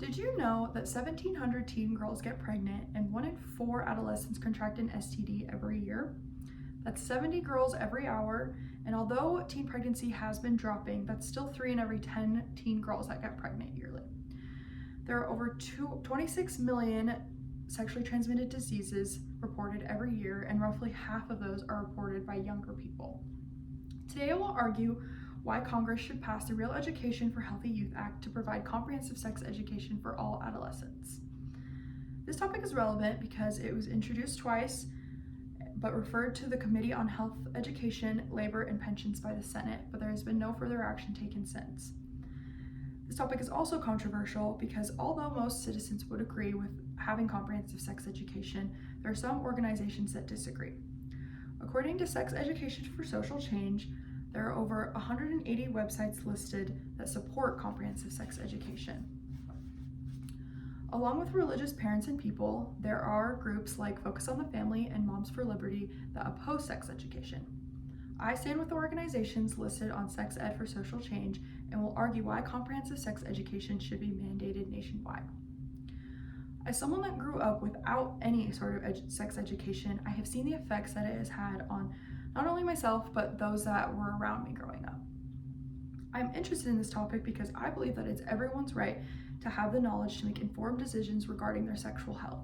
Did you know that 1,700 teen girls get pregnant and 1 in 4 adolescents contract an STD every year? That's 70 girls every hour, and although teen pregnancy has been dropping, that's still 3 in every 10 teen girls that get pregnant yearly. There are over 26 million sexually transmitted diseases reported every year, and roughly half of those are reported by younger people. Today I will argue why Congress should pass the Real Education for Healthy Youth Act to provide comprehensive sex education for all adolescents. This topic is relevant because it was introduced twice, but referred to the Committee on Health, Education, Labor, and Pensions by the Senate, but there has been no further action taken since. This topic is also controversial because although most citizens would agree with having comprehensive sex education, there are some organizations that disagree. According to Sex Education for Social Change, there are over 180 websites listed that support comprehensive sex education. Along with religious parents and people, there are groups like Focus on the Family and Moms for Liberty that oppose sex education. I stand with the organizations listed on Sex Ed for Social Change and will argue why comprehensive sex education should be mandated nationwide. As someone that grew up without any sort of sex education, I have seen the effects that it has had on not only myself, but those that were around me growing up. I'm interested in this topic because I believe that it's everyone's right to have the knowledge to make informed decisions regarding their sexual health.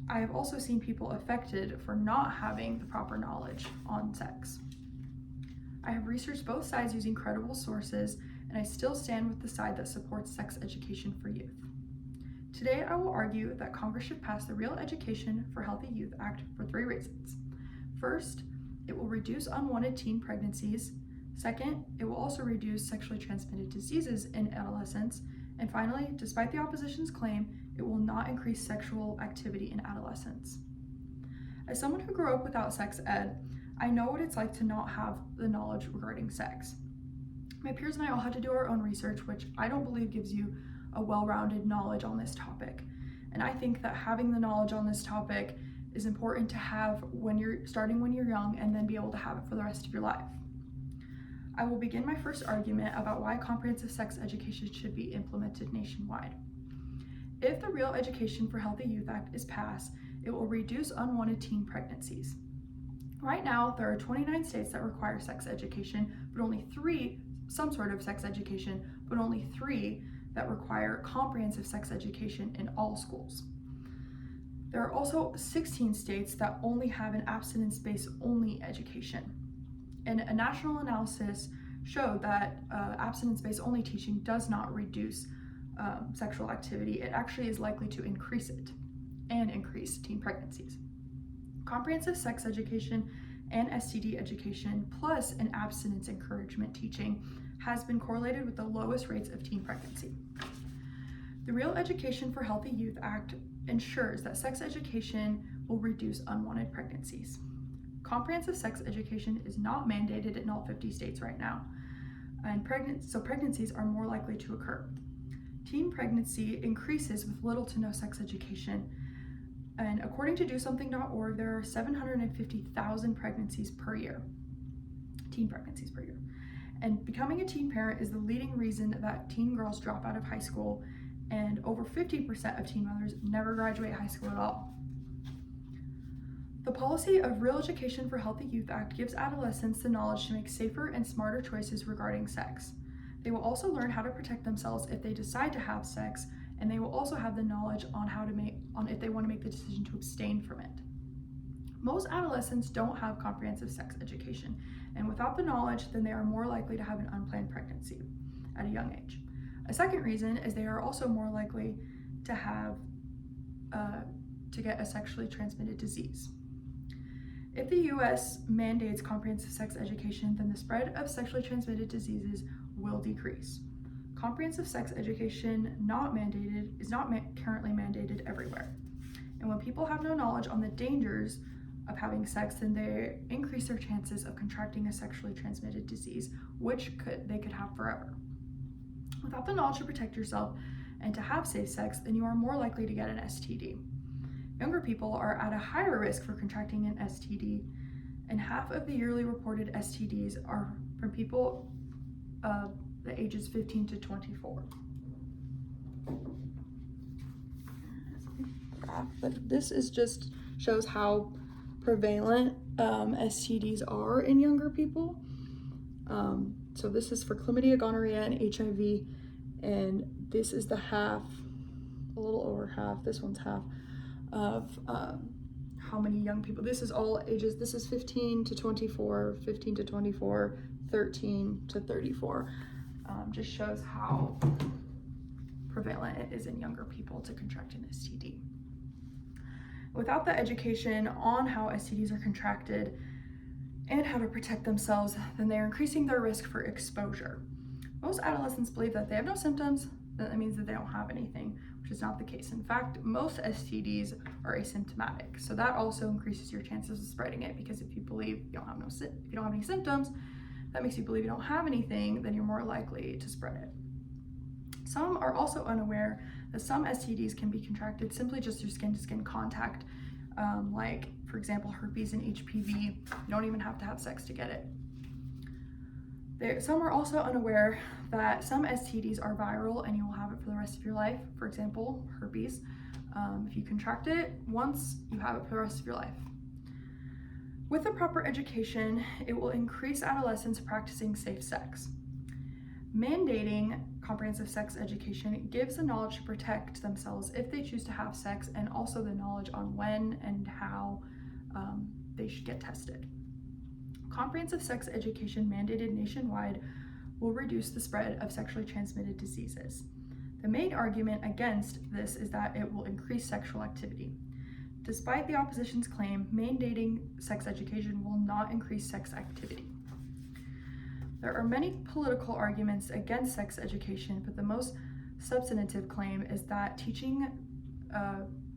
I have also seen people affected for not having the proper knowledge on sex. I have researched both sides using credible sources, and I still stand with the side that supports sex education for youth. Today, I will argue that Congress should pass the Real Education for Healthy Youth Act for 3 reasons. First, it will reduce unwanted teen pregnancies. Second, it will also reduce sexually transmitted diseases in adolescents. And finally, despite the opposition's claim, it will not increase sexual activity in adolescents. As someone who grew up without sex ed, I know what it's like to not have the knowledge regarding sex. My peers and I all had to do our own research, which I don't believe gives you a well-rounded knowledge on this topic. And I think that having the knowledge on this topic is important to have when you're young, and then be able to have it for the rest of your life. I will begin my first argument about why comprehensive sex education should be implemented nationwide. If the Real Education for Healthy Youth Act is passed, it will reduce unwanted teen pregnancies. Right now, there are 29 states that require sex education, but only 3, some sort of sex education, but only 3 that require comprehensive sex education in all schools. There are also 16 states that only have an abstinence-based only education. And a national analysis showed that abstinence-based only teaching does not reduce sexual activity. It actually is likely to increase it and increase teen pregnancies. Comprehensive sex education and STD education, plus an abstinence encouragement teaching, has been correlated with the lowest rates of teen pregnancy. The Real Education for Healthy Youth Act ensures that sex education will reduce unwanted pregnancies. Comprehensive sex education is not mandated in all 50 states right now, and pregnancies are more likely to occur. Teen pregnancy increases with little to no sex education, and according to DoSomething.org, there are 750,000 pregnancies per year, teen pregnancies per year. And becoming a teen parent is the leading reason that teen girls drop out of high school, and over 50% of teen mothers never graduate high school at all. The policy of Real Education for Healthy Youth Act gives adolescents the knowledge to make safer and smarter choices regarding sex. They will also learn how to protect themselves if they decide to have sex, and they will also have the knowledge on if they want to make the decision to abstain from it. Most adolescents don't have comprehensive sex education, and without the knowledge, then they are more likely to have an unplanned pregnancy at a young age. A second reason is they are also more likely to get a sexually transmitted disease. If the U.S. mandates comprehensive sex education, then the spread of sexually transmitted diseases will decrease. Comprehensive sex education is not currently mandated everywhere. And when people have no knowledge on the dangers of having sex, then they increase their chances of contracting a sexually transmitted disease, which they could have forever. Without the knowledge to protect yourself and to have safe sex, then you are more likely to get an STD. Younger people are at a higher risk for contracting an STD, and half of the yearly reported STDs are from people the ages 15 to 24. graph, but this is just shows how prevalent STDs are in younger people. So this is for chlamydia, gonorrhea, and HIV, and this is the half, a little over half, this one's half, of how many young people. This is all ages, this is 15 to 24, 15 to 24, 13 to 34. Just shows how prevalent it is in younger people to contract an STD. Without the education on how STDs are contracted and how to protect themselves, then they're increasing their risk for exposure. Most adolescents believe that they have no symptoms, that means that they don't have anything, which is not the case. In fact, most STDs are asymptomatic, so that also increases your chances of spreading it, because if you believe you don't have any symptoms, that makes you believe you don't have anything, then you're more likely to spread it. Some are also unaware that some STDs can be contracted simply just through skin-to-skin contact, like, for example, herpes and HPV. You don't even have to have sex to get it. Some are also unaware that some STDs are viral and you will have it for the rest of your life. For example, herpes. If you contract it once, you have it for the rest of your life. With the proper education, it will increase adolescents practicing safe sex. Mandating comprehensive sex education gives the knowledge to protect themselves if they choose to have sex, and also the knowledge on when and how they should get tested. Comprehensive sex education mandated nationwide will reduce the spread of sexually transmitted diseases. The main argument against this is that it will increase sexual activity. Despite the opposition's claim, mandating sex education will not increase sex activity. There are many political arguments against sex education, but the most substantive claim is that teaching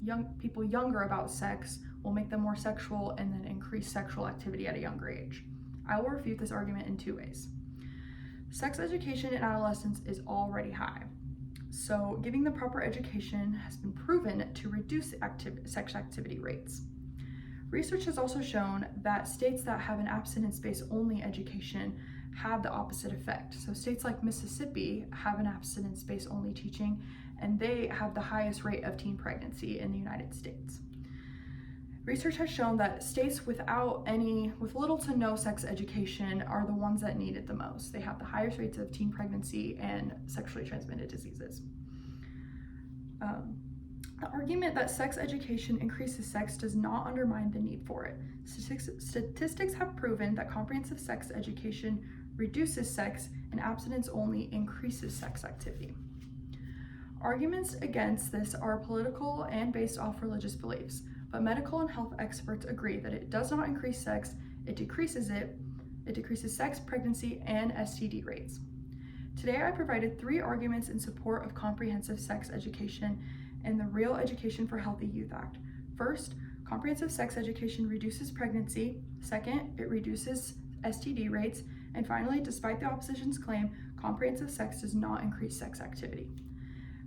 young people younger about sex will make them more sexual and then increase sexual activity at a younger age. I will refute this argument in two ways. Sex education in adolescence is already high, so giving the proper education has been proven to reduce sex activity rates. Research has also shown that states that have an abstinence-based only education have the opposite effect. So states like Mississippi have an abstinence-based only teaching, and they have the highest rate of teen pregnancy in the United States. Research has shown that states with little to no sex education are the ones that need it the most. They have the highest rates of teen pregnancy and sexually transmitted diseases. The argument that sex education increases sex does not undermine the need for it. Statistics have proven that comprehensive sex education reduces sex, and abstinence only increases sex activity. Arguments against this are political and based off religious beliefs, but medical and health experts agree that it does not increase sex, it decreases sex, pregnancy, and STD rates. Today I provided 3 arguments in support of comprehensive sex education and the Real Education for Healthy Youth Act. First, comprehensive sex education reduces pregnancy. Second, it reduces STD rates. And finally, despite the opposition's claim, comprehensive sex does not increase sex activity.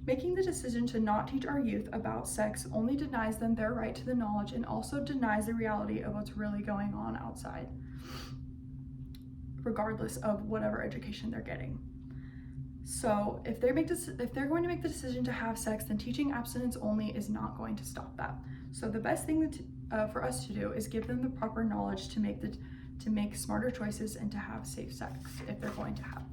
Making the decision to not teach our youth about sex only denies them their right to the knowledge and also denies the reality of what's really going on outside, regardless of whatever education they're getting. So if they're going to make the decision to have sex, then teaching abstinence only is not going to stop that. So the best thing for us to do is give them the proper knowledge to make smarter choices and to have safe sex if they're going to have it.